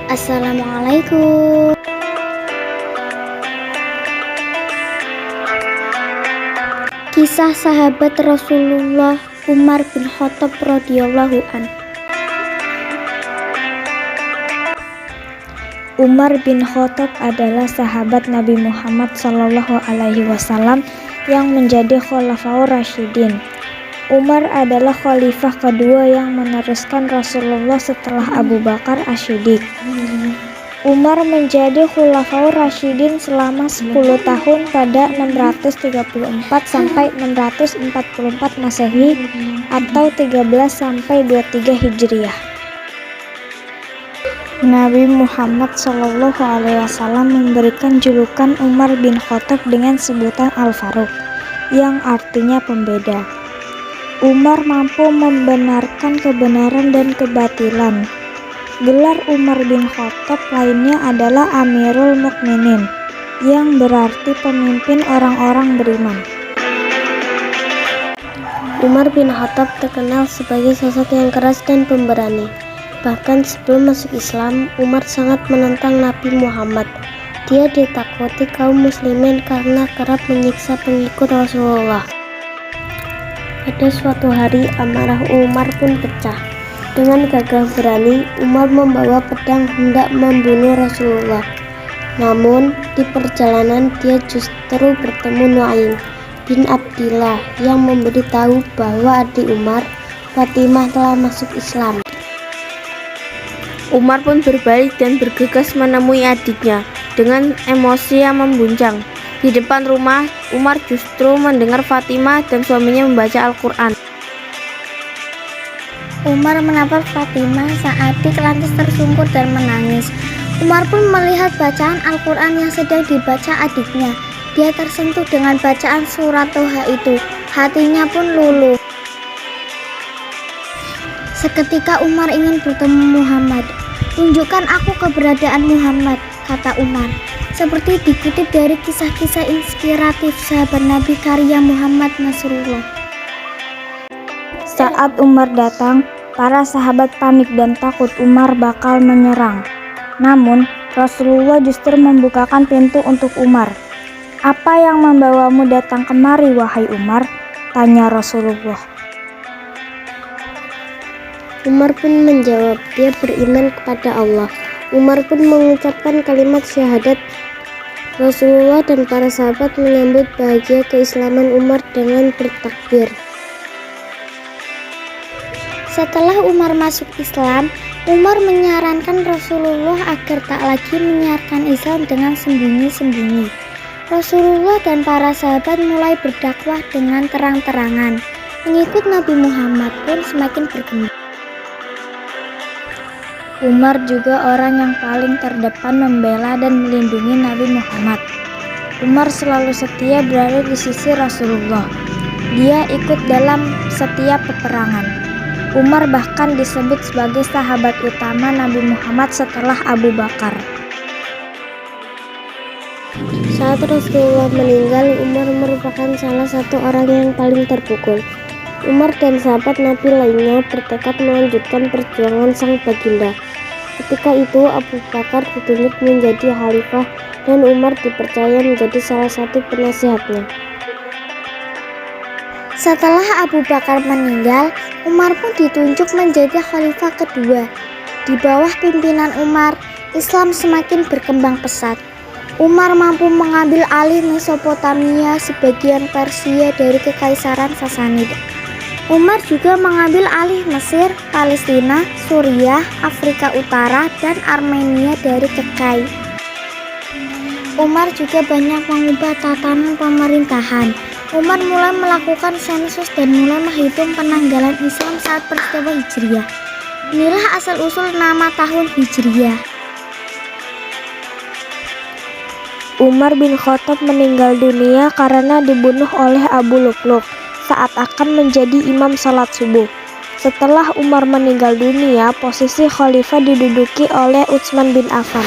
Assalamualaikum. Kisah sahabat Rasulullah Umar bin Khattab radhiyallahu an. Umar bin Khattab adalah sahabat Nabi Muhammad SAW yang menjadi Khulafaur Rasyidin. Umar adalah khalifah kedua yang meneruskan Rasulullah setelah Abu Bakar As-Siddiq. Umar menjadi Khulafaur Rasyidin selama 10 tahun pada 634 sampai 644 Masehi atau 13 sampai 23 Hijriah. Nabi Muhammad SAW memberikan julukan Umar bin Khattab dengan sebutan Al-Faruq, yang artinya pembeda. Umar mampu membenarkan kebenaran dan kebatilan. Gelar Umar bin Khattab lainnya adalah Amirul Mukminin, yang berarti pemimpin orang-orang beriman. Umar bin Khattab terkenal sebagai sosok yang keras dan pemberani. Bahkan sebelum masuk Islam, Umar sangat menentang Nabi Muhammad. Dia ditakuti kaum muslimin karena kerap menyiksa pengikut Rasulullah. Pada suatu hari, amarah Umar pun pecah. Dengan gagah berani, Umar membawa pedang hendak membunuh Rasulullah. Namun, di perjalanan dia justru bertemu Nuaim bin Abdillah yang memberitahu bahwa adik Umar, Fatimah, telah masuk Islam. Umar pun berbalik dan bergegas menemui adiknya dengan emosi yang membuncang. Di depan rumah, Umar justru mendengar Fatimah dan suaminya membaca Al-Quran. Umar menabrak Fatimah, sang adik lantas tersungkur dan menangis. Umar pun melihat bacaan Al-Quran yang sedang dibaca adiknya. Dia tersentuh dengan bacaan surat Toha itu. Hatinya pun luluh. Seketika Umar ingin bertemu Muhammad. "Tunjukkan aku keberadaan Muhammad," kata Umar. Seperti dikutip dari kisah-kisah inspiratif sahabat Nabi karya Muhammad Nasrullah. Saat Umar datang, para sahabat panik dan takut Umar bakal menyerang. Namun, Rasulullah justru membukakan pintu untuk Umar. "Apa yang membawamu datang kemari, wahai Umar?" tanya Rasulullah. Umar pun menjawab, dia beriman kepada Allah. Umar pun mengucapkan kalimat syahadat. Rasulullah dan para sahabat menyambut bahagia keislaman Umar dengan bertakbir. Setelah Umar masuk Islam, Umar menyarankan Rasulullah agar tak lagi menyiarkan Islam dengan sembunyi-sembunyi. Rasulullah dan para sahabat mulai berdakwah dengan terang-terangan. Pengikut Nabi Muhammad pun semakin berkembang. Umar juga orang yang paling terdepan membela dan melindungi Nabi Muhammad. Umar selalu setia berada di sisi Rasulullah. Dia ikut dalam setiap peperangan. Umar bahkan disebut sebagai sahabat utama Nabi Muhammad setelah Abu Bakar. Saat Rasulullah meninggal, Umar merupakan salah satu orang yang paling terpukul. Umar dan sahabat Nabi lainnya bertekad melanjutkan perjuangan sang baginda. Ketika itu Abu Bakar ditunjuk menjadi khalifah dan Umar dipercaya menjadi salah satu penasihatnya. Setelah Abu Bakar meninggal, Umar pun ditunjuk menjadi khalifah kedua. Di bawah pimpinan Umar, Islam semakin berkembang pesat. Umar mampu mengambil alih Mesopotamia, sebagian Persia dari Kekaisaran Sassanid. Umar juga mengambil alih Mesir, Palestina, Suriah, Afrika Utara, dan Armenia dari Kekai. Umar juga banyak mengubah tatanan pemerintahan. Umar mulai melakukan sensus dan mulai menghitung penanggalan Islam saat peristiwa Hijriah. Inilah asal-usul nama tahun Hijriah. Umar bin Khattab meninggal dunia karena dibunuh oleh Abu Luqluq saat akan menjadi imam salat subuh. Setelah Umar meninggal dunia, posisi khalifah diduduki oleh Utsman bin Affan.